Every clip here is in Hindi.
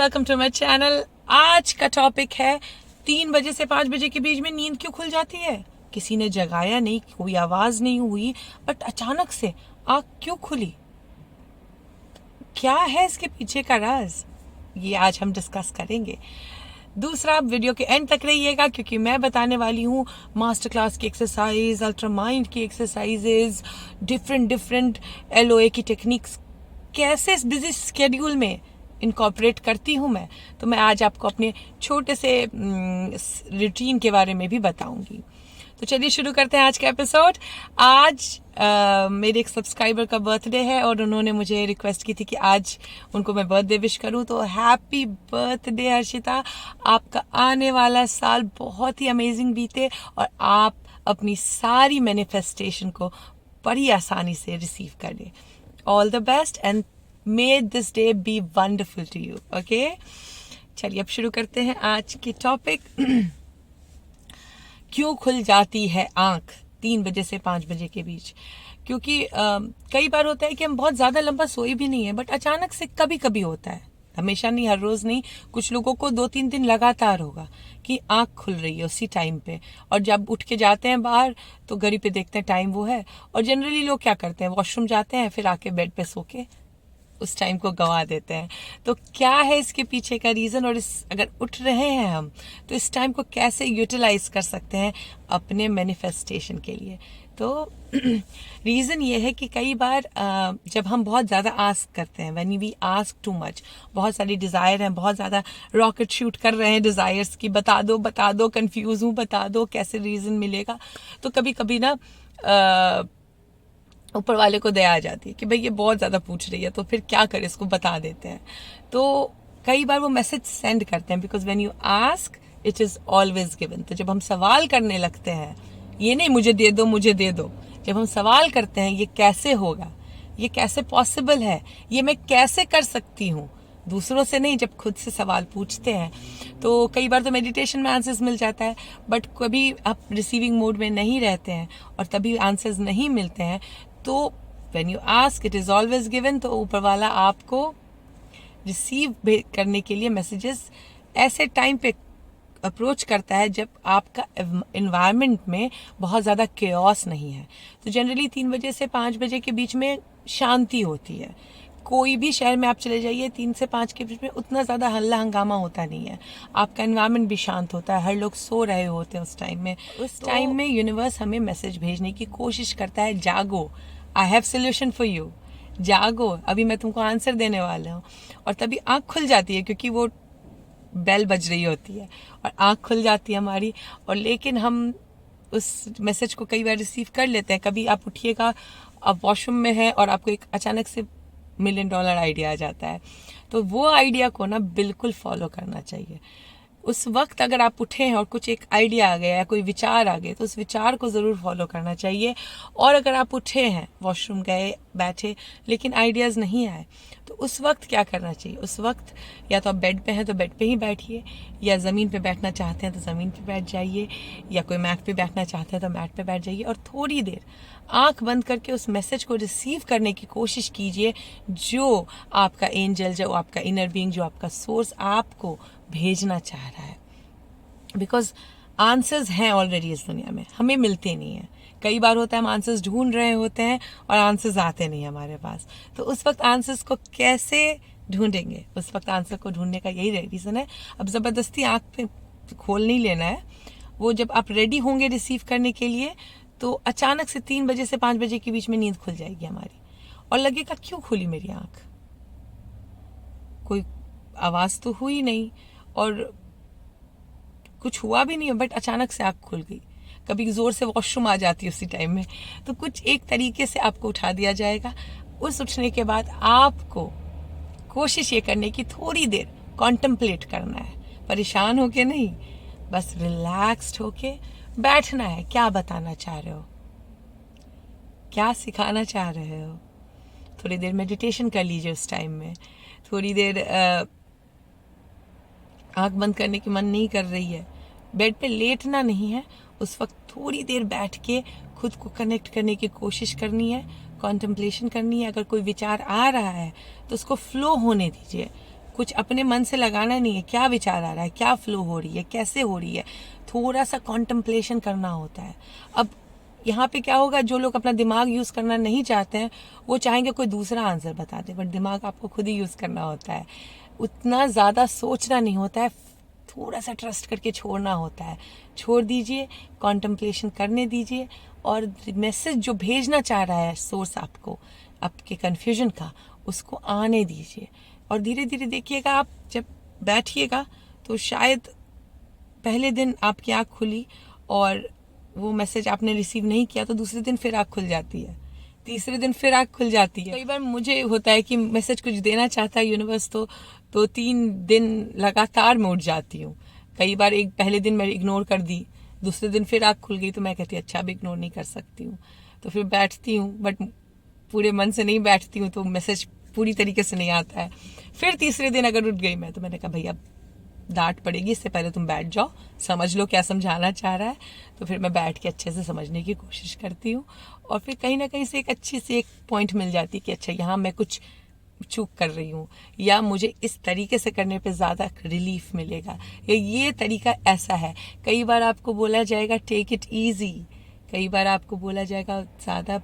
Welcome to my channel. आज का टॉपिक है 3 बजे से 5 बजे के बीच में नींद क्यों खुल जाती है। किसी ने जगाया नहीं, कोई आवाज नहीं हुई, बट अचानक से आंख क्यों खुली। क्या है इसके पीछे का राज, ये आज हम डिस्कस करेंगे। दूसरा, आप वीडियो के एंड तक रहिएगा क्योंकि मैं बताने वाली हूँ मास्टर क्लास की एक्सरसाइज, अल्ट्रा माइंड की एक्सरसाइजेज, डिफरेंट LOA की टेक्निक्स कैसे इस बिजी स्केड्यूल में इनकॉर्पोरेट करती हूँ मैं। तो मैं आज आपको अपने छोटे से रूटीन के बारे में भी बताऊंगी। तो चलिए शुरू करते हैं आज का एपिसोड। आज मेरे एक सब्सक्राइबर का बर्थडे है और उन्होंने मुझे रिक्वेस्ट की थी कि आज उनको मैं बर्थडे विश करूं। तो हैप्पी बर्थडे हर्षिता, आपका आने वाला साल बहुत ही अमेजिंग बीते और आप अपनी सारी मैनिफेस्टेशन को बड़ी आसानी से रिसीव कर लें। All the best and may this day be wonderful to you. Okay, चलिए अब शुरू करते हैं आज के टॉपिक। क्यों खुल जाती है आंख 3 बजे से 5 बजे के बीच। क्योंकि कई बार होता है कि हम बहुत ज्यादा लंबा सोए भी नहीं है, बट अचानक से कभी कभी होता है, हमेशा नहीं, हर रोज नहीं। कुछ लोगों को 2-3 दिन लगातार होगा कि आंख खुल रही है उसी टाइम पे, और जब उठ के जाते हैं बाहर तो घड़ी पे देखते हैं टाइम वो है। और जनरली लोग क्या करते हैं, वॉशरूम जाते हैं, फिर आके बेड पे सो के उस टाइम को गंवा देते हैं। तो क्या है इसके पीछे का रीजन, और अगर उठ रहे हैं हम तो इस टाइम को कैसे यूटिलाइज कर सकते हैं अपने मैनिफेस्टेशन के लिए। तो रीजन ये है कि कई बार जब हम बहुत ज्यादा आस्क करते हैं, when we ask too much, बहुत सारी डिजायर हैं, बहुत ज्यादा रॉकेट शूट कर रहे हैं डिजायर्स की, बता दो, कंफ्यूज हूँ, बता दो कैसे रीजन मिलेगा। तो कभी कभी ना ऊपर वाले को दया आ जाती है कि भाई ये बहुत ज्यादा पूछ रही है, तो फिर क्या करें, इसको बता देते हैं। तो कई बार वो मैसेज सेंड करते हैं, because when you ask it is always given. तो जब हम सवाल करने लगते हैं, ये नहीं मुझे दे दो, जब हम सवाल करते हैं ये कैसे होगा, ये कैसे पॉसिबल है, ये मैं कैसे कर सकती हूँ, दूसरों से नहीं, जब खुद से सवाल पूछते हैं तो कई बार तो मेडिटेशन में आंसर्स मिल जाता है, बट कभी आप रिसीविंग मोड में नहीं रहते हैं और तभी आंसर्स नहीं मिलते हैं। तो when you ask it is always given. तो ऊपर वाला आपको रिसीव करने के लिए मैसेजेस ऐसे टाइम पे अप्रोच करता है जब आपका एनवायरनमेंट में बहुत ज़्यादा केओस नहीं है। तो जनरली 3 बजे से 5 बजे के बीच में शांति होती है। कोई भी शहर में आप चले जाइए, 3 से 5 के बीच में उतना ज़्यादा हल्ला हंगामा होता नहीं है, आपका एनवायरनमेंट भी शांत होता है, हर लोग सो रहे होते हैं उस टाइम में। उस टाइम में यूनिवर्स हमें मैसेज भेजने की कोशिश करता है, जागो, I have solution for you, जागो, अभी मैं तुमको आंसर देने वाला हूँ। और तभी आँख खुल जाती है क्योंकि वो बेल बज रही होती है और आँख खुल जाती है हमारी। और लेकिन हम उस मैसेज को कई बार रिसीव कर लेते हैं। कभी आप उठिएगा, आप वॉशरूम में हैं और आपको एक अचानक से $1 मिलियन आइडिया आ जाता है, तो वो आइडिया को ना बिल्कुल फॉलो करना चाहिए। उस वक्त अगर आप उठे हैं और कुछ एक आइडिया आ गया या कोई विचार आ गए तो उस विचार को ज़रूर फॉलो करना चाहिए। और अगर आप उठे हैं, वॉशरूम गए, बैठे, लेकिन आइडियाज़ नहीं आए, तो उस वक्त क्या करना चाहिए, उस वक्त या तो आप बेड पे हैं तो बेड पे ही बैठिए, या ज़मीन पे बैठना चाहते हैं तो ज़मीन पे बैठ जाइए, या कोई मैट पे बैठना चाहते हैं तो मैट पे बैठ जाइए और थोड़ी देर आंख बंद करके उस मैसेज को रिसीव करने की कोशिश कीजिए जो आपका एंजल, जो आपका इनर बीइंग, जो आपका सोर्स आपको भेजना चाह रहा है। बिकॉज आंसर्स हैं ऑलरेडी इस दुनिया में, हमें मिलते नहीं है। कई बार होता है हम आंसर्स ढूंढ रहे होते हैं और आंसर्स आते नहीं हमारे पास। तो उस वक्त आंसर्स को कैसे ढूंढेंगे, उस वक्त आंसर को ढूंढने का यही रीजन है। अब जबरदस्ती आंख पे खोल नहीं लेना है। वो जब आप रेडी होंगे रिसीव करने के लिए, तो अचानक से 3 बजे से 5 बजे के बीच में नींद खुल जाएगी हमारी और लगेगा क्यों खुली मेरी आंख, कोई आवाज तो हुई नहीं और कुछ हुआ भी नहीं है, बट अचानक से आंख खुल गई। कभी जोर से वॉशरूम आ जाती है उसी टाइम में, तो कुछ एक तरीके से आपको उठा दिया जाएगा। उस उठने के बाद आपको कोशिश ये करने की थोड़ी देर कॉन्टेम्पलेट करना है, परेशान होके नहीं, बस रिलैक्स्ड होके बैठना है। क्या बताना चाह रहे हो, क्या सिखाना चाह रहे हो। थोड़ी देर मेडिटेशन कर लीजिए उस टाइम में, थोड़ी देर आंख बंद करने की मन नहीं कर रही है, बेड पे लेटना नहीं है, उस वक्त थोड़ी देर बैठ के खुद को कनेक्ट करने की कोशिश करनी है, कॉन्टेम्पलेशन करनी है। अगर कोई विचार आ रहा है तो उसको फ्लो होने दीजिए, कुछ अपने मन से लगाना नहीं है, क्या विचार आ रहा है, क्या फ्लो हो रही है, कैसे हो रही है, थोड़ा सा कॉन्टम्पलेशन करना होता है। अब यहाँ पे क्या होगा, जो लोग अपना दिमाग यूज करना नहीं चाहते हैं वो चाहेंगे कोई दूसरा आंसर बता दे, बट दिमाग आपको खुद ही यूज करना होता है। उतना ज्यादा सोचना नहीं होता है, थोड़ा सा ट्रस्ट करके छोड़ना होता है। छोड़ दीजिए, कॉन्टम्पलेशन करने दीजिए, और मैसेज जो भेजना चाह रहा है सोर्स आपको, आपके कन्फ्यूजन का, उसको आने दीजिए। और धीरे धीरे देखिएगा, आप जब बैठिएगा तो शायद पहले दिन आपकी आँख खुली और वो मैसेज आपने रिसीव नहीं किया तो दूसरे दिन फिर आँख खुल जाती है, तीसरे दिन फिर आँख खुल जाती है। कई बार मुझे होता है कि मैसेज कुछ देना चाहता है यूनिवर्स, तो 3 दिन लगातार मैं उठ जाती हूँ। कई बार एक पहले दिन मैं इग्नोर कर दी, दूसरे दिन फिर आँख खुल गई तो मैं कहती अच्छा अब इग्नोर नहीं कर सकती हूँ, तो फिर बैठती हूँ, बट पूरे मन से नहीं बैठती हूँ तो मैसेज पूरी तरीके से नहीं आता है। फिर तीसरे दिन अगर उठ गई मैं, तो मैंने कहा भैया डांट पड़ेगी, इससे पहले तुम बैठ जाओ, समझ लो क्या समझाना चाह रहा है। तो फिर मैं बैठ के अच्छे से समझने की कोशिश करती हूँ, और फिर कहीं ना कहीं से एक अच्छी सी एक पॉइंट मिल जाती है कि अच्छा यहाँ मैं कुछ चूक कर रही हूँ, या मुझे इस तरीके से करने पे ज़्यादा रिलीफ मिलेगा, या ये तरीका ऐसा है। कई बार आपको बोला जाएगा टेक इट ईजी, कई बार आपको बोला जाएगा ज़्यादा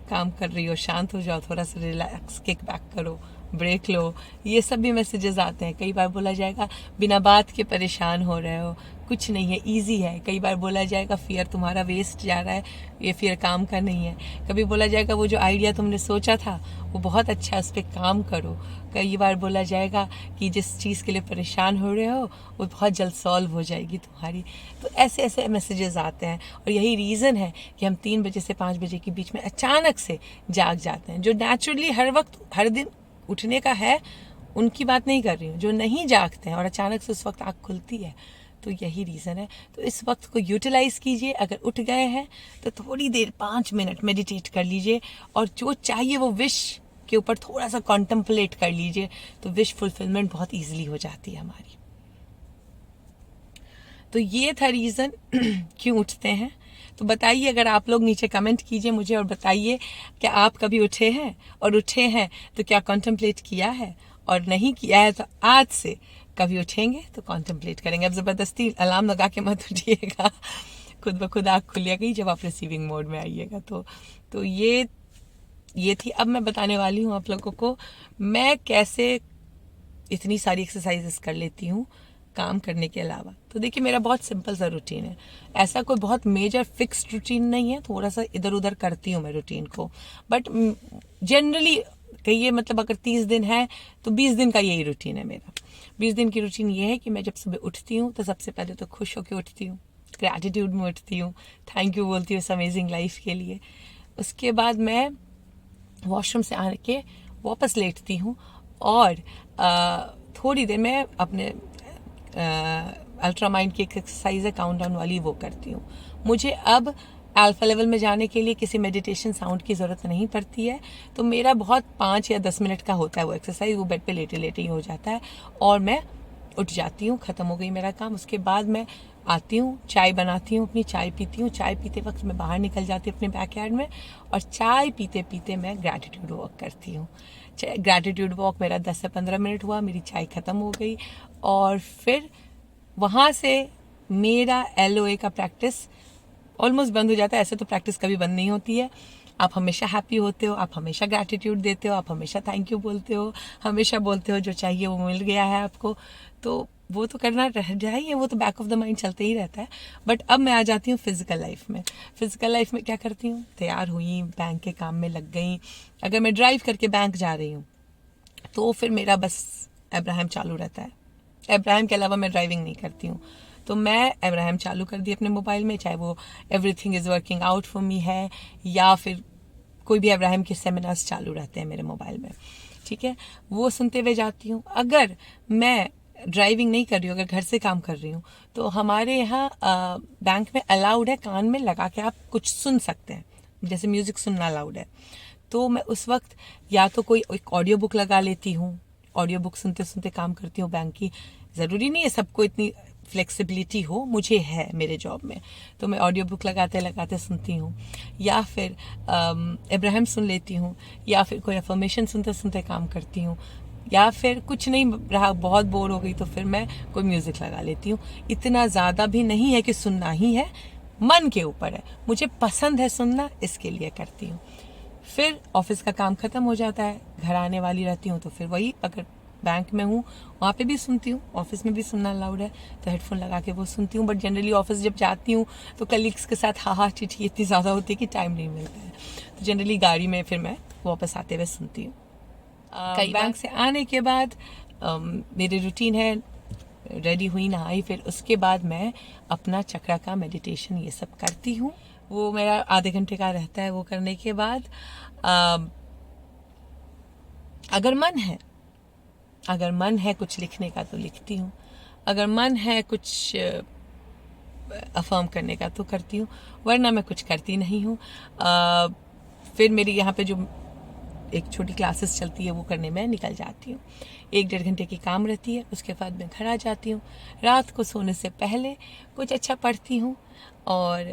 काम कर रही हो, शांत हो जाओ, थोड़ा सा रिलैक्स, किक बैक करो, ब्रेक लो। ये सब भी मैसेजेस आते हैं। कई बार बोला जाएगा बिना बात के परेशान हो रहे हो, कुछ नहीं है, इजी है। कई बार बोला जाएगा फियर तुम्हारा वेस्ट जा रहा है, ये फियर काम का नहीं है। कभी बोला जाएगा वो जो आइडिया तुमने सोचा था वो बहुत अच्छा है, उस पर काम करो। कई बार बोला जाएगा कि जिस चीज़ के लिए परेशान हो रहे हो वो बहुत जल्द सॉल्व हो जाएगी तुम्हारी। तो ऐसे ऐसे मैसेजेस आते हैं, और यही रीज़न है कि हम 3 बजे से 5 बजे के बीच में अचानक से जाग जाते हैं। जो नेचुरली हर वक्त हर दिन उठने का है उनकी बात नहीं कर रही हूँ, जो नहीं जागते हैं और अचानक से उस वक्त आँख खुलती है, तो यही रीज़न है। तो इस वक्त को यूटिलाइज कीजिए। अगर उठ गए हैं तो थोड़ी देर 5 मिनट मेडिटेट कर लीजिए, और जो चाहिए वो विश के ऊपर थोड़ा सा कॉन्टम्पलेट कर लीजिए, तो विश फुलफिलमेंट बहुत ईजिली हो जाती है हमारी। तो ये था रीज़न क्यों उठते हैं। तो बताइए, अगर आप लोग नीचे कमेंट कीजिए मुझे और बताइए क्या आप कभी उठे हैं, और उठे हैं तो क्या कॉन्टम्पलेट किया है, और नहीं किया है तो आज से कभी उठेंगे तो कॉन्टम्पलेट करेंगे। अब ज़बरदस्ती अलार्म लगा के मत उठिएगा, खुद ब खुद आँख खुलिएगा ही जब आप रिसीविंग मोड में आइएगा। तो ये थी। अब मैं बताने वाली हूँ आप लोगों को मैं कैसे इतनी सारी एक्सरसाइजेस कर लेती हूँ काम करने के अलावा। तो देखिए, मेरा बहुत सिंपल सा रूटीन है, ऐसा कोई बहुत मेजर फिक्स्ड रूटीन नहीं है, थोड़ा सा इधर उधर करती हूँ मैं रूटीन को, बट जनरली कहिए मतलब अगर 30 दिन है तो 20 दिन का यही रूटीन है मेरा। 20 दिन की रूटीन ये है कि मैं जब सुबह उठती हूँ तो सबसे पहले तो खुश होकर उठती हूँ, ग्रैटिट्यूड में उठती हूँ, थैंक यू बोलती हूँ इस अमेजिंग लाइफ के लिए। उसके बाद मैं वॉशरूम से आके वापस लेटती हूँ, और थोड़ी देर मैं अपने अल्ट्रा माइंड की एक एक्सरसाइज है काउंटडाउन वाली, वो करती हूँ। मुझे अब अल्फा लेवल में जाने के लिए किसी मेडिटेशन साउंड की ज़रूरत नहीं पड़ती है, तो मेरा बहुत 5 या 10 मिनट का होता है वो एक्सरसाइज, वो बेड पे लेटे लेटे ही हो जाता है, और मैं उठ जाती हूँ, ख़त्म हो गई मेरा काम। उसके बाद मैं आती हूँ, चाय बनाती हूँ, अपनी चाय पीती हूँ। चाय पीते वक्त मैं बाहर निकल जाती हूँ अपने बैकयार्ड में, और चाय पीते पीते मैं ग्रैटिट्यूड वॉक करती हूँ। ग्रैटिट्यूड वॉक मेरा 10 से 15 मिनट हुआ, मेरी चाय ख़त्म हो गई, और फिर वहाँ से मेरा LOA का प्रैक्टिस ऑलमोस्ट बंद हो जाता है। ऐसे तो प्रैक्टिस कभी बंद नहीं होती है, आप हमेशा हैप्पी होते हो, आप हमेशा ग्रैटिट्यूड देते हो, आप हमेशा थैंक यू बोलते हो, हमेशा बोलते हो जो चाहिए वो मिल गया है आपको, तो वो तो करना रह जाइए, वो तो बैक ऑफ द माइंड चलते ही रहता है। बट अब मैं आ जाती हूँ फिजिकल लाइफ में। फिजिकल लाइफ में क्या करती हूँ, तैयार हुई, बैंक के काम में लग गई। अगर मैं ड्राइव करके बैंक जा रही हूँ तो फिर मेरा बस अब्राहम चालू रहता है, अब्राहम के अलावा मैं ड्राइविंग नहीं करती हूँ। तो मैं अब्राहम चालू कर दी अपने मोबाइल में, चाहे वो everything is working out for me है, या फिर कोई भी अब्राहम के सेमिनार्स चालू रहते हैं मेरे मोबाइल में, ठीक है, वो सुनते हुए जाती हूँ। अगर मैं ड्राइविंग नहीं कर रही हूँ, अगर घर से काम कर रही हूँ, तो हमारे यहाँ बैंक में अलाउड है कान में लगा के आप कुछ सुन सकते हैं, जैसे म्यूज़िक सुनना अलाउड है। तो मैं उस वक्त या तो कोई एक ऑडियो बुक लगा लेती हूँ, ऑडियो बुक सुनते सुनते काम करती हूँ बैंक की। ज़रूरी नहीं है सबको इतनी फ्लेक्सिबिलिटी हो, मुझे है मेरे जॉब में, तो मैं ऑडियो बुक लगाते लगाते सुनती हूँ, या फिर अब्राहम सुन लेती हूँ, या फिर कोई अफर्मेशन सुनते सुनते काम करती हूँ। या फिर कुछ नहीं रहा, बहुत बोर हो गई तो फिर मैं कोई म्यूज़िक लगा लेती हूँ। इतना ज़्यादा भी नहीं है कि सुनना ही है, मन के ऊपर है, मुझे पसंद है सुनना, इसके लिए करती हूँ। फिर ऑफिस का काम ख़त्म हो जाता है, घर आने वाली रहती हूँ तो फिर वही, अगर बैंक में हूँ वहाँ पे भी सुनती हूँ, ऑफिस में भी सुनना अलाउड है तो हेडफोन लगा के वो सुनती हूँ। बट जनरली ऑफिस जब जाती हूँ तो कलीग्स के साथ हा चिठी इतनी ज़्यादा होती है कि टाइम नहीं मिलता है, तो जनरली गाड़ी में फिर मैं वापस आते हुए सुनती हूँ। कई बैंक से आने के बाद मेरी रूटीन है, रेडी हुई नहाई, फिर उसके बाद मैं अपना चक्रा का मेडिटेशन ये सब करती हूँ। वो मेरा आधे घंटे का रहता है। वो करने के बाद अगर मन है कुछ लिखने का तो लिखती हूँ, अगर मन है कुछ अफर्म करने का तो करती हूँ, वरना मैं कुछ करती नहीं हूँ। फिर मेरी यहाँ पे जो एक छोटी क्लासेस चलती है वो करने में निकल जाती हूँ। 1-1.5 घंटे की काम रहती है, उसके बाद मैं घर आ जाती हूँ। रात को सोने से पहले कुछ अच्छा पढ़ती हूँ और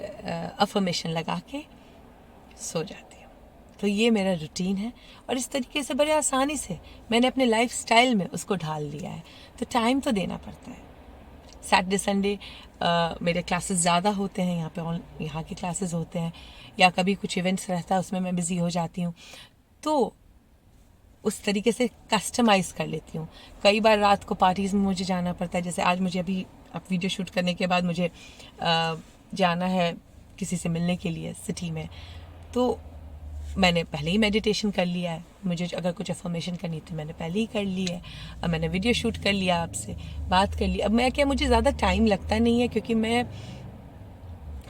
अफर्मेशन लगा के सो जाती हूँ। तो ये मेरा रूटीन है और इस तरीके से बड़े आसानी से मैंने अपने लाइफ स्टाइल में उसको ढाल लिया है। तो टाइम तो देना पड़ता है। सैटरडे संडे मेरे क्लासेस ज़्यादा होते हैं, यहाँ के क्लासेस होते हैं, या कभी कुछ इवेंट्स रहता है उसमें मैं बिज़ी हो जाती हूँ, तो उस तरीके से कस्टमाइज़ कर लेती हूँ। कई बार रात को पार्टीज़ में मुझे जाना पड़ता है, जैसे आज मुझे अभी अब वीडियो शूट करने के बाद मुझे जाना है किसी से मिलने के लिए सिटी में, तो मैंने पहले ही मेडिटेशन कर लिया है। मुझे अगर कुछ अफर्मेशन करनी थी मैंने पहले ही कर ली है। अब मैंने वीडियो शूट कर लिया, आपसे बात कर ली। अब मैं क्या, मुझे ज़्यादा टाइम लगता नहीं है क्योंकि मैं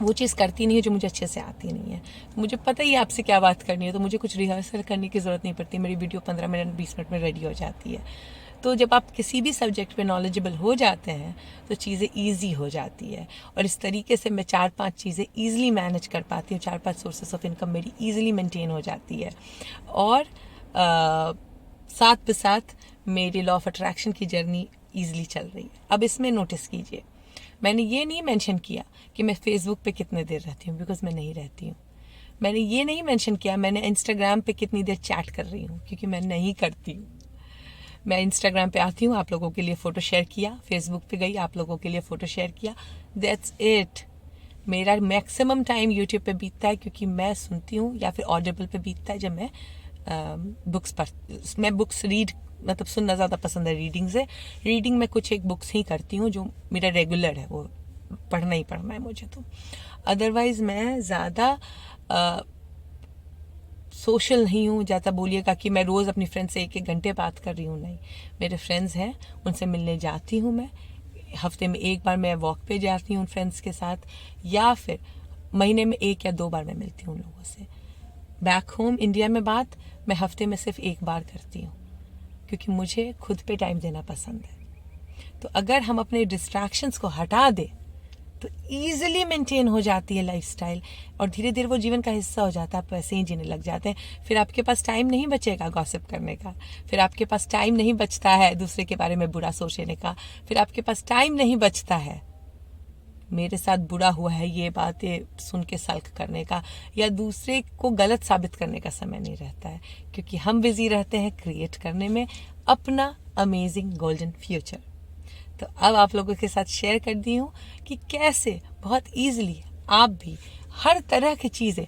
वो चीज़ करती नहीं है जो मुझे अच्छे से आती नहीं है। मुझे पता ही है आपसे क्या बात करनी है, तो मुझे कुछ रिहर्सल करने की ज़रूरत नहीं पड़ती। मेरी वीडियो 15 मिनट 20 मिनट में रेडी हो जाती है। तो जब आप किसी भी सब्जेक्ट पे नॉलेजेबल हो जाते हैं तो चीज़ें ईजी हो जाती है, और इस तरीके से मैं 4-5 चीज़ें ईजिली मैनेज कर पाती हूँ। 4-5 सोर्सेस ऑफ इनकम मेरी ईजिली मेंटेन हो जाती है, और साथ पे साथ मेरी लॉ ऑफ अट्रैक्शन की जर्नी ईजिली चल रही है। अब इसमें नोटिस कीजिए, मैंने ये नहीं मेंशन किया कि मैं फेसबुक पे कितने देर रहती हूँ, बिकॉज मैं नहीं रहती हूँ। मैंने ये नहीं मेंशन किया मैंने इंस्टाग्राम पे कितनी देर चैट कर रही हूँ, क्योंकि मैं नहीं करती हूँ। मैं इंस्टाग्राम पे आती हूँ, आप लोगों के लिए फ़ोटो शेयर किया, फेसबुक पे गई, आप लोगों के लिए फ़ोटो शेयर किया, दैट्स इट। मेरा मैक्सिमम टाइम यूट्यूब पे बीतता है, क्योंकि मैं सुनती हूँ, या फिर ऑडिबल पे बीतता है जब मैं बुक्स रीड, मतलब सुनना ज़्यादा पसंद है रीडिंग से। रीडिंग में कुछ एक बुक्स ही करती हूँ जो मेरा रेगुलर है, वो पढ़ना ही पढ़ना है मुझे। तो अदरवाइज़ मैं ज़्यादा सोशल नहीं हूँ। ज़्यादा बोलिएगा कि मैं रोज़ अपनी फ्रेंड से 1-1 घंटे बात कर रही हूँ, नहीं। मेरे फ्रेंड्स हैं, उनसे मिलने जाती हूँ मैं। हफ्ते में 1 बार मैं वॉक पे जाती हूँ फ्रेंड्स के साथ, या फिर महीने में 1 या 2 बार मैं मिलती हूँ लोगों से। बैक होम इंडिया में बात मैं हफ्ते में सिर्फ 1 बार करती हूँ, क्योंकि मुझे खुद पे टाइम देना पसंद है। तो अगर हम अपने डिस्ट्रैक्शंस को हटा दें तो ईजिली मेंटेन हो जाती है लाइफस्टाइल, और धीरे धीरे वो जीवन का हिस्सा हो जाता है। आप वैसे ही जीने लग जाते हैं। फिर आपके पास टाइम नहीं बचेगा गॉसिप करने का, फिर आपके पास टाइम नहीं बचता है दूसरे के बारे में बुरा सोचने का, फिर आपके पास टाइम नहीं बचता है मेरे साथ बुरा हुआ है ये बातें सुन के सल्क करने का, या दूसरे को गलत साबित करने का समय नहीं रहता है, क्योंकि हम बिजी रहते हैं क्रिएट करने में अपना अमेजिंग गोल्डन फ्यूचर। तो अब आप लोगों के साथ शेयर कर दी हूँ कि कैसे बहुत ईजिली आप भी हर तरह की चीज़ें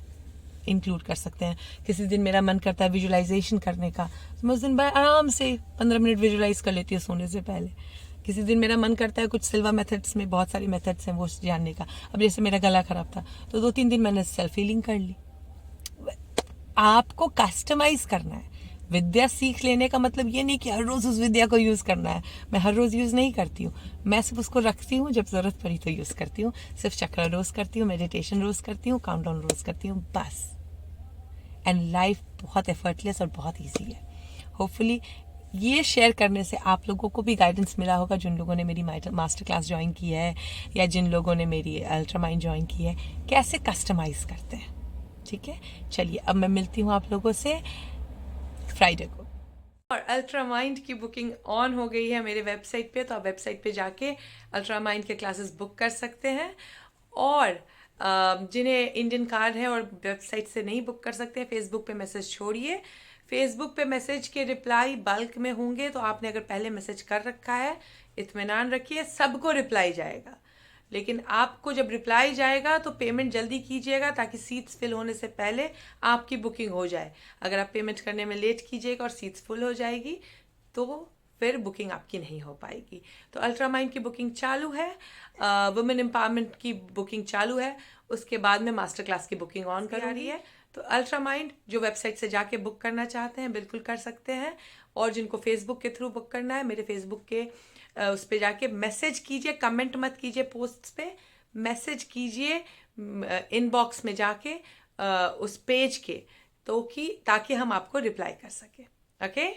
इंक्लूड कर सकते हैं। किसी दिन मेरा मन करता है विजुअलाइजेशन करने का, तो मैं उस दिन आराम से 15 मिनट विजुअलाइज कर लेती हूँ सोने से पहले। किसी दिन मेरा मन करता है कुछ सिल्वा मेथड्स में बहुत सारी मेथड्स हैं वो जानने का। अब जैसे मेरा गला खराब था तो 2-3 दिन मैंने सेल्फ हीलिंग कर ली। आपको कस्टमाइज करना है। विद्या सीख लेने का मतलब ये नहीं कि हर रोज़ उस विद्या को यूज़ करना है। मैं हर रोज़ यूज़ नहीं करती हूँ, मैं सिर्फ उसको रखती हूँ, जब ज़रूरत पड़ी तो यूज़ करती हूँ। सिर्फ चक्र रोज़ करती हूँ, मेडिटेशन रोज़ करती हूँ, काउंटडाउन रोज़ करती हूँ, बस। एंड लाइफ बहुत एफर्टलेस और बहुत ईजी है। होपफुली ये शेयर करने से आप लोगों को भी गाइडेंस मिला होगा, जिन लोगों ने मेरी मास्टर क्लास ज्वाइन की है या जिन लोगों ने मेरी अल्ट्रा माइंड ज्वाइन की है, कैसे कस्टमाइज़ करते हैं। ठीक है, चलिए अब मैं मिलती हूँ आप लोगों से फ्राइडे को। और अल्ट्रा माइंड की बुकिंग ऑन हो गई है मेरे वेबसाइट पे, तो आप वेबसाइट पे जाके अल्ट्रा माइंड के क्लासेस बुक कर सकते हैं। और जिन्हें इंडियन कार्ड है और वेबसाइट से नहीं बुक कर सकते हैं, फेसबुक पे मैसेज छोड़िए। फेसबुक पे मैसेज के रिप्लाई बल्क में होंगे, तो आपने अगर पहले मैसेज कर रखा है, इत्मीनान रखिए, सबको रिप्लाई जाएगा। लेकिन आपको जब रिप्लाई जाएगा तो पेमेंट जल्दी कीजिएगा, ताकि सीट्स फिल होने से पहले आपकी बुकिंग हो जाए। अगर आप पेमेंट करने में लेट कीजिएगा और सीट्स फुल हो जाएगी तो फिर बुकिंग आपकी नहीं हो पाएगी। तो अल्ट्रा माइंड की बुकिंग चालू है, वुमेन एम्पावरमेंट की बुकिंग चालू है, उसके बाद में मास्टर क्लास की बुकिंग ऑन कर रही है। तो अल्ट्रा माइंड जो वेबसाइट से जाके बुक करना चाहते हैं बिल्कुल कर सकते हैं, और जिनको फेसबुक के थ्रू बुक करना है, मेरे फेसबुक के उस पर जाके मैसेज कीजिए, कमेंट मत कीजिए पोस्ट्स पे, मैसेज कीजिए इनबॉक्स में जाके उस पेज के, तो कि ताकि हम आपको रिप्लाई कर सके। ओके।